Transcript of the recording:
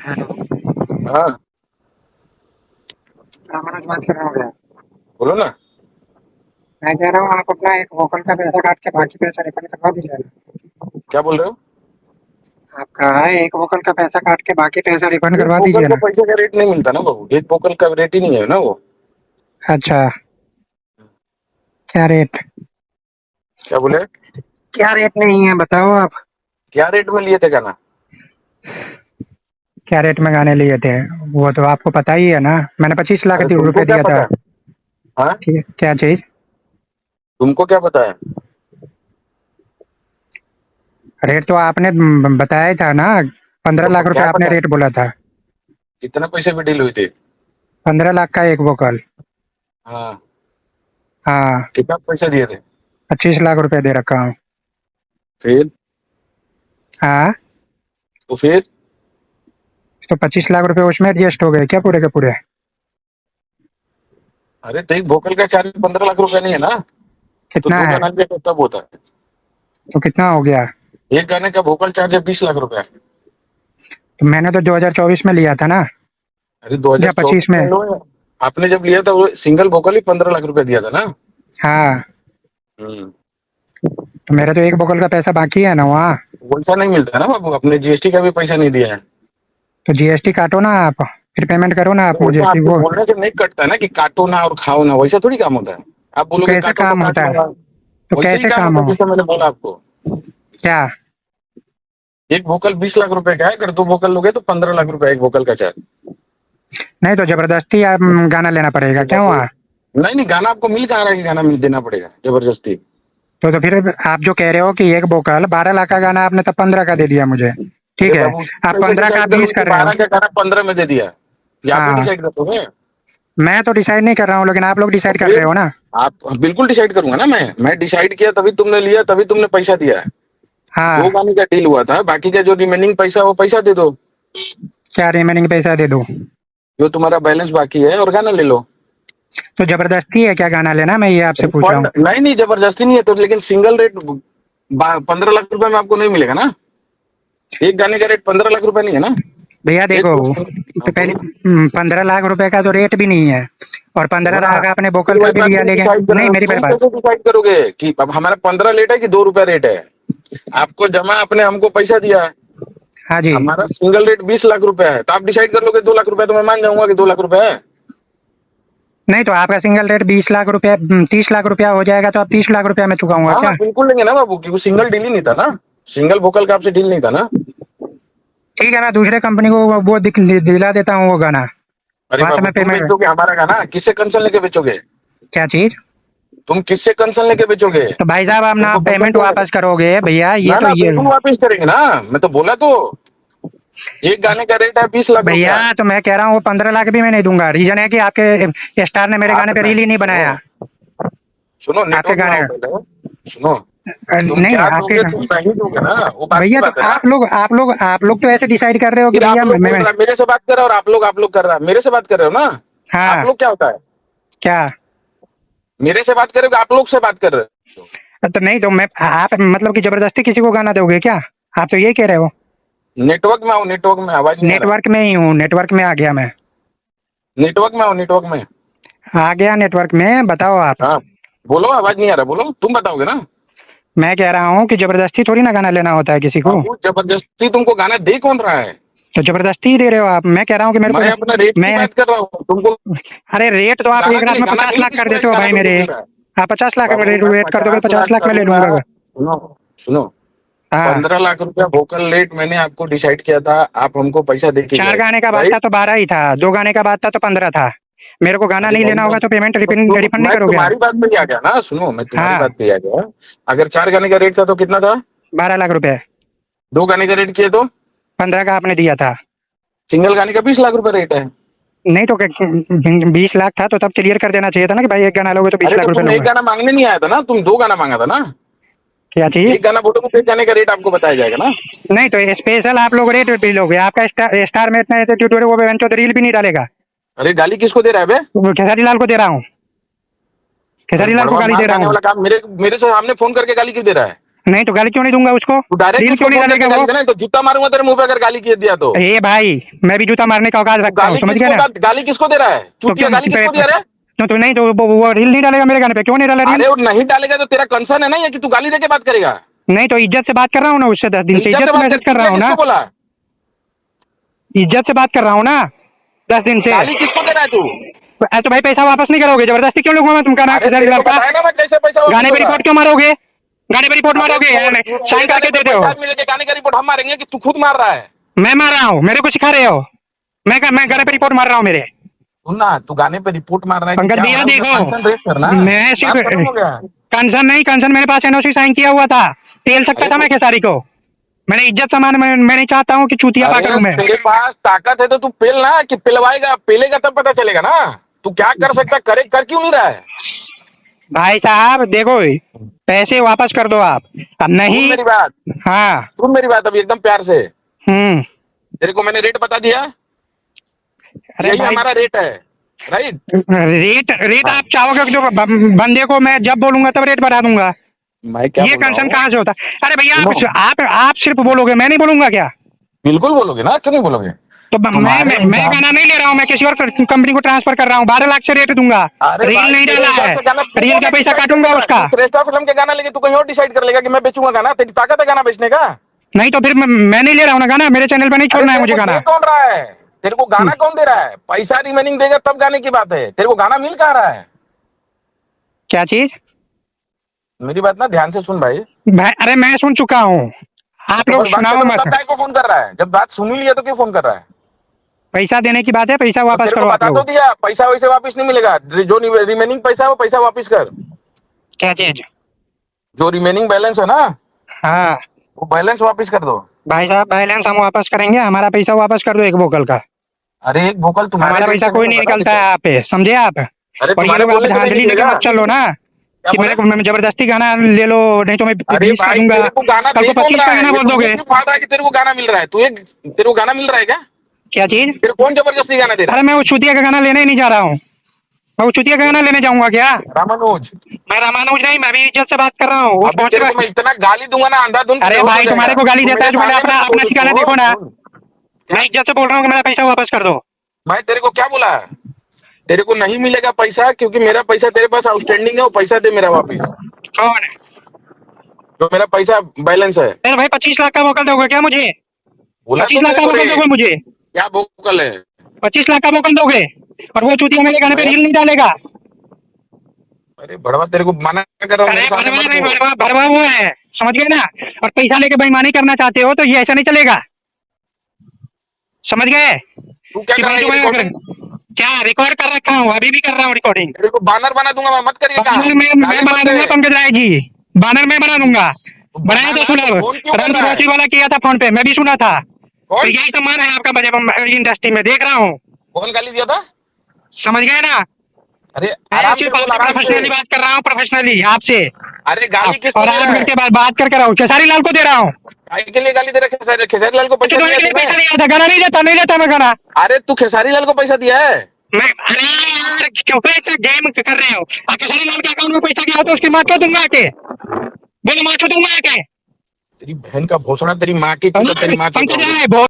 Hello. हाँ। मनोज बात कर रहा हूँ भैया। बोलो ना। मैं कह रहा हूँ आप अपना एक वोकल का पैसा काट के बाकी पैसा रिफंड करवा दीजिए ना। क्या बोल रहे हो? आपका एक वोकल का पैसा काट के बाकी पैसा रिफंड एक करवा बोकल दीजिए को ना। पैसे का रेट नहीं मिलता ना बाबू, एक बोकल का रेट ही नहीं है ना वो। अच्छा। क्या रेट? क्या बोले? क्या रेट नहीं है बताओ आप। क्या रेट में लिए थे गाना? क्या रेट में गाने लिए थे? वो तो आपको पता ही है ना। मैंने 25 लाख अरे रुपए तुमको क्या दिया था। पता है? हाँ। क्या चीज? तुमको क्या पता है? रेट तो आपने बताया ही था ना। 15 लाख तो रुपए क्या आपने पता है? रेट बोला था। कितने पैसे में डील हुई थी? 15 लाख का एक वोकल। हाँ। हाँ। कितना पैसे दिए थे? 25 लाख रुपए दे रखा हूँ। फिर? हाँ। तो फिर? तो 25 लाख रुपए उसमें एडजस्ट हो गए क्या पूरे के पूरे? अरे तो एक बोकल का चार्ज 15 लाख रुपए नहीं है ना। तो कितना दो है? गाना के तब होता है। तो कितना हो गया? एक गाने का बोकल चार्ज है 20 लाख रुपए। तो मैंने तो 2024 में लिया था ना। अरे दो हजार या चौबीस 25 में। में लो। आपने जब लिया था वो सिंगल बोकल ही 15 लाख रुपए दिया था ना। हाँ। हम्म। तो मेरा तो एक बोकल का पैसा बाकी है ना वहाँ। वैसा नहीं मिलता ना बाबू, अपने जीएसटी का भी पैसा नहीं दिया है। तो जीएसटी काटो ना आप। फिर पेमेंट करो ना आप तो मुझे वैसा कि आपके वो। बोलने से नहीं कटता ना कि काटो ना और खाओ ना, वैसा थोड़ी काम होता है। आप तो बोलोगे कैसे काटो तो काम काट होता है? लूंगा। तो वैसे ही कैसे काम काम होता है हो? जैसे मैंने बोला आपको। क्या? एक वोकल 20 लाख रुपए का है, अगर दो वोकल लोगे तो 15 लाख रुपए एक वोकल का चार्ज। नहीं तो जबरदस्ती आप गाना लेना पड़ेगा तो क्या बाबू, वहाँ? नहीं नहीं, गाना आपको मिल कहाँ रहा है कि गाना मिल देना पड़ेगा जबरदस्ती? तो फिर आप जो कह रहे हो कि एक बोकल 12 लाख का गाना आपने तब 15 का दे दिया मुझे। ठीक अरे है। बाबू, आप कैसे 15 का डिसाइड 20 करोगे कि कर रहे हो। 12 का गाना 15 में दे दिया? ये आप ही हाँ। डिसाइड करोगे? मैं तो डिसाइड नहीं कर रहा हूँ लेकिन आप लोग तो डिसाइड कर रहे फिर हो ना। आप बिल्कुल डिसाइड करूंगा ना, मैं डिसाइड किया तभी तुमने लिया, तभी तुमने पैसा दिया है। दो हाँ। गाने का डील हुआ था, बाकी का जो रिमेनिंग पैसा वो पैसा दे दो। क्या रिमेनिंग पैसा दे दूँ? जो तुम्हारा बैलेंस बाकी है और गाना ले लो। तो जबरदस्ती है क्या गाना लेना? मैं ये आपसे पूछ रहा रिफंड हूँ। नहीं, नहीं जबरदस्ती नहीं है तो, लेकिन सिंगल रेट 15 लाख रुपए में आपको नहीं मिलेगा ना। एक गाने का रेट 15 लाख रुपए नहीं है ना। भैया एक देखो। तो तो हाँ, पहले बोलो। 15 लाख रुपए का तो रेट भी नहीं है। और सुनो पंद्रह ना, लाख आपने फिर बोकल का वही भी बात लिया तुम लेकिन डिसाइड कर रहे नहीं हो, मेरी बार तुम बात। कैसे डिसाइड करोगे कि अब हमारा 15 रेट है कि 2 रुपया रेट है? आपको जमा आपने हमको पैसा दिया है। हाँ जी। हमारा सिंगल रेट 20 लाख रुपए है, तो आप डिसाइड कर लोगे 2 लाख रुपए, तो मैं मान जाऊंगा कि 2 लाख रुपए है। नहीं तो आपका सिंगल रेट 20 लाख रुपया 30 लाख रुपया हो जाएगा तो आप 30 लाख रुपया में चुकाऊंगा हाँ हाँ क्या? बिल्कुल लेंगे ना बाबू, क्योंकि सिंगल डील ही नहीं था ना। सिंगल वोकल का आपसे डील नहीं था ना। ठीक है मैं दूसरे कंपनी को वो दिला देता हूँ वो गाना। अरे वहां से बाबू, मैं तुम बेच पेमेंट। दोगे हमारा गाना? किससे कंसर्न लेके बेचोगे? क्या चीज? तुम किससे कंसर्न लेके बेचोगे? तो भाई साहब आप ना तुमको बेचन पेमेंट देंगे? वापस करोगे भैया ये ना तो ना, ये। बिल्कुल वापिस करेंगे ना। मैं तो बोला तो, एक गाने का रेट है 20 लाख रुपया। भैया तो मैं कह रहा हूँ वो 15 लाख भी मैं नहीं दूंगा। रीजन है कि आपके स्टार ने मेरे आप गाने पे रील ही नहीं सुनो, बनाया। सुनो आपके नेटवर्क में गाने। आओ पहले। सुनो, तुम नहीं क्या आपके। दोगे तुम नहीं दोगे ना, वो बात की भैया तो बात है ना। आप लोग तो ऐसे डिसाइड कर रहे हो कि फिर भैया आप लोग बोल मैं। रहा है मेरे से बात कर रहा है, और आप लोग कर रहा है मेरे से बात कर रहे हो ना। आप हाँ। लोग क्या होता है? क्या? मेरे से बात कर रहे हो कि आप लोग से बात कर रहे हो? तो नहीं तो मैं आप मतलब कि जबरदस्ती किसी को गाना दोगे क्या? आप तो यही कह रहे हो। नेटवर्क में आओ, नेटवर्क में आवाज नहीं आ रहा है। नेटवर्क में ही हूँ, नेटवर्क में आ गया मैं। नेटवर्क में आओ, नेटवर्क में। आ गया नेटवर्क में, बताओ आप। हाँ, बोलो, आवाज नहीं आ रहा, बोलो, तुम बताओगे ना। मैं कह रहा हूँ कि जबरदस्ती थोड़ी ना गाना लेना होता है किसी को। बाबू, जबरदस्ती तुमको गाना दे कौन रहा है? तो जबरदस्ती ही दे रहे हो आप। मैं कह रहा हूँ कि मेरे मैं अपना रेट को की मैं। बात कर रहा हूँ तुमको। अरे रेट तो आप गाना एक रात चाहिए, में गाना 50 मिल लाख कर किसको रहा है देते कि हो गाना भाई तुमको मेरे। मिल रहा है? आप 50 लाख का बाबू, मैं रेट कर दोगे, 50 50 लाख लाख में ले करूंगा। लूंगा। सुनो, सुनो, हाँ। 15 लाख रुपया वोकल रेट मैंने आपको डिसाइड किया था, आप हमको पैसा दे के चार गए, गाने का बात था राइट? तो 12 ही था, 2 गाने का बात था तो 15 था। मेरे को गाना अरे नहीं भाई, लेना मैं होगा तो पेमेंट तो रिफंड सुन, रिफंड नहीं मैं करोगे आप? तुम्हारी बात पे ही आ गया ना, सुनो, मैं तुम्हारी हाँ। बात पे ही आ गया। अगर 4 गाने का रेट था तो कितना था? 12 लाख रुपए। 2 गाने का रेट किए तो 15 का आपने दिया था। सिंगल गाने का 20 लाख रुपए रेट है। नहीं तो 20 लाख था तो तब क्लियर कर देना चाहिए था ना कि भाई एक गाना लोगे तो बीस अरे लाख तो रुपए तुम एक लूंगा। गाना मांगने नहीं आया था ना, तुम 2 गाना मांगा था ना। क्या चाहिए? एक गाना बोलोगे तो एक गाने का रेट आपको बताया जाएगा ना। नहीं तो स्पेशल आप लोग रेट भी लोगे। आपका स्टार में इतना एटीट्यूड है वो बेंचो तो रील भी नहीं डालेगा। अरे गाली किसको दे रहा है बे? वो खेसारी लाल को दे रहा हूँ। अरे खेसारी लाल को बड़वा गाली मार दे रहा खाने हूँ। वाला काम मेरे मेरे से सामने फोन करके गाली क्यों दे रहा है? नहीं तो गाली क्यों नहीं दूंगा उसको? तू डायरेक्ट रील उसको क्यों नहीं फोन करके डालेगा गाली वो? देना, तो जूता मारूंगा तेरे मुंह पे अगर गाली किए दिया तो। ए भाई, मैं भी जूता मारने का औकात रखता हूँ, गाली समझ गया किसको ना? गाली किसको दे रहा है? तो चूतिया क्यों गाली किसको दिया रे? तो नहीं तो वो रील नहीं डालेगा मेरे गाने पे? क्यों नहीं डाला रील? अरे वो नहीं डालेगा तो तेरा कंसर्न है ना, ये कि तू गाली देके बात करेगा? नहीं तो इज्जत से बात कर रहा हूँ ना उससे, 10 दिन से इज्जत इज्जत से से बात कर, मैसेज कर रहा चूतिया हूँ ना। किसको बोला? इज्जत से बात कर रहा हूँ ना 10 दिन से। गाली किसको दे रहा है तू? तो भाई पैसा वापस नहीं करोगे? जबरदस्ती क्यों लूंगा मैं तुमका ना अरे खेसारी तेरे लाल को का? बताया ना मैं कैसे पैसा वापस गाने पे होगा। रिपोर्ट क्यों मारोगे? गाने पे रिपोर्ट अबे मारोगे यार, साइन तेरे गाने करके पे दे दो। पैसा आदमी देके गाने का रिपोर्ट हम मारेंगे कि तू खुद मार रहा है? मैं मार रहा हूँ? मेरे को सिखा रहे हो? मैं गाने पे रिपोर्ट मार रहा हूँ मेरे? सुन ना, तू गाने पे रिपोर्ट मार रहा है कि पंकज क्या हो भैया रहा है, उसमें देखो, कंसर्न रेस करना। मैं सिर्फ बात खत्म हो गया। कंसर्न नहीं, कंसर्न मेरे पास एनओसी साइन किया हुआ था, टेल सकता अरे था मैं खेसारी को। मैंने इज्जत सामान, मैं नहीं चाहता हूँ कि चूतिया पा करूं मैं। तेरे पास ताकत है तो तू पेल ना, कि पिलवाएगा, पेलेगा तब पता चलेगा ना तू क्या कर सकता है, करे कर क्यों नहीं रहा है? भाई साहब देखो, पैसे वापस कर दो आप, अब सुन नहीं। मेरी बात, हाँ। सुन मेरी बात अभी एकदम प्यार से। हम्म। तेरे को मैंने रेट बता दिया, अरे यही भाई, हमारा रेट है, राइट? रेट रेट हाँ। आप चाहोगे जो बंदे को मैं जब बोलूंगा तब रेट बढ़ा दूंगा। मैं क्या ये बोल रहा कंसर्न हूँ, कहाँ से होता है? अरे भैया सुनो, आप सिर्फ बोलोगे, मैं नहीं बोलूंगा क्या? बिल्कुल बोलोगे ना, क्यों नहीं बोलोगे? तो तुम्हारे मैं हिसाब, गाना नहीं ले रहा हूँ, मैं किसी और कंपनी को ट्रांसफर कर रहा हूँ, 12 लाख से रेट दूंगा। अरे रील भाई नहीं तेरे डाला हिसाब है, से गाना तू रील कौन का है पैसा डिसाइड करने काटूंगा वाला? उसका। तू श्रेष्ठा फिल्म के गाना लेके तू कहीं और डिसाइड कर लेगा कि मैं बेचूंगा गाना, तेरी ताकत है गाना बेचने का? नहीं तो फिर मैं नहीं ले रहा हूँ ना गाना, मेरे चैनल पे नहीं अरे छोड़ना है तेरे मुझे को गाना। दे कौन रहा है? तेरे को गाना कौन दे रहा है? पैसा रिमेनिंग देगा तब गाने की बात है, तेरे को गाना मिल कहाँ रहा है? क्या चीज? मेरी बात ना ध्यान से सुन भाई। भाई अरे मैं सुन चुका हूँ, आप तो लोग फिर बात सुनाओ खत्म, मत। तब काय को फोन कर रहा है? जब बात सुन ही लिया तो क्यों फोन कर रहा है? पैसा देने की बात है, पैसा तो वापस तेरे को करो आप बता तो लोग। दिया, पैसा वैसे वापस नहीं मिलेगा, जो रिमेनिंग पैसा है वो पैसा वापस कर। क्या चीज? जो रिमेनिंग बैलेंस है ना, हाँ वो बैलेंस वापस कर दो। भाई साहब, बैलेंस हम वापस करेंगे, हमारा पैसा वापस कर दो एक वोकल का। अरे एक वोकल तुम्हारे हमारा रेट पैसा से कोई नहीं नहीं होगा ना निकलता है नीचे। आप पे, समझे आप? अरे और ये तुम्हारे लोग आप बोलने से नहीं धांधली लेके निकलेगा। मत चलो ना, क्या कि बोले? मैं जबरदस्ती गाना ले लो, नहीं तो मैं अरे 20 का भाई दूंगा, तेरे को गाना कल दे को कौन 25 रहा का है? गाना ये बोल तो मुंह दोगे। क्यों फाड़ रहा है कि तेरे को गाना मिल रहा है? तेरे को गाना मिल रहा है क्या? क्या चीज? तेरे कौन जबरदस्ती गाना दे रहा अरे है? मैं वो चुतिया का गाना लेने ही नहीं जा रहा हूँ, मैं वो चुतिया का गाना लेने जाऊंगा क्या? रामानुज, मैं रामानुज नहीं, मैं भी इज्जत से बात कर रहा हूँ, वो अभी तेरे पहुंचे। को मैं इतना गाली दूंगा ना, अंधाधुंध अरे बेहोश हो भाई जाएगा। तुम्हारे को गाली तू देता मेरे है तो पहले सामने अपना मत अपना बोल, ठिकाना देखो ना। सुन। क्या? मैं इज्जत से बोल रहा हूँ कि मेरा पैसा वापस कर दो। मैं तेरे को क्या बोला? तेरे को नहीं मिलेगा पैसा, क्योंकि मेरा पैसा तेरे पास आउटस्टैंडिंग है, वो पैसा दे मेरा वापिस, कौन? जो मेरा पैसा बैलेंस है। अरे भाई 25 लाख का वोकल दोगे क्या मुझे? बोला तो 25 लाख तेरे का को वोकल रे, दोगे मुझे? क्या वोकल है? 25 लाख का वोकल दोगे? और वो चूतिया मेरे गाने पे मैं, रील नहीं डालेगा? अरे बड़वा तेरे को मना कर रहा हूँ, अरे मेरे सामने भरवा मत नहीं, बोल। भरवा भरवा वो है, समझ गए ना? और पैसा लेके बेईमानी करना चाहते हो तो ये ऐसा नहीं चलेगा, समझ गए? तू क्या कि कर रहा भाई है ये रिकॉर्डिंग? क्या रिकॉर्ड कर रखा हूँ, अभी भी कर रहा हूँ रिकॉर्डिंग। तेरे को बैनर बना दूंगा मैं, मत करिए काम, बानर मैं गाली बना मत दे। दूंगा पंकज राय जी, बानर मैं बना दूंगा। तू बनाया बना तो ना, सुना, तो फोन क्यों कर रन रहा है? प्रभावशील वाला किया था फोन पे, मैं भी सुना था। तो कौन यही सम्मान है आपका बजे इंडस्ट्री में, देख रहा हूँ, कौन गाली दिया था? समझ गए ना? अरे मैं आराम से सिर्फ बोल, आपसे आराम से। प्रोफेशनली बात कर रहा हूँ, प्रोफेशनली आपसे। अरे गाली किसको और दे आप रहा है? करके बात करके रहा हूँ, खेसारी लाल को दे रहा हूँ। काहे के लिए गाली दे रहा है? खेसारी लाल को तो पैसा दिया तुम्हारे है के लिए तूने? पैसा नहीं आता, गाना नहीं देता मैं गाना। अरे तू खेसारी लाल को पैसा दिया है? मैं अरे यार क्यों इतना गेम कर रहे हो? खेसारी लाल के अकाउंट में पैसा गया हो तो उसकी माँ क्यों दूंगा आके, बोलो माँ क्यों दूंगा आके? तेरी बहन का भोसड़ा, तेरी माँ की चुता, तेरी माँ की पंकज चौड़ी। राय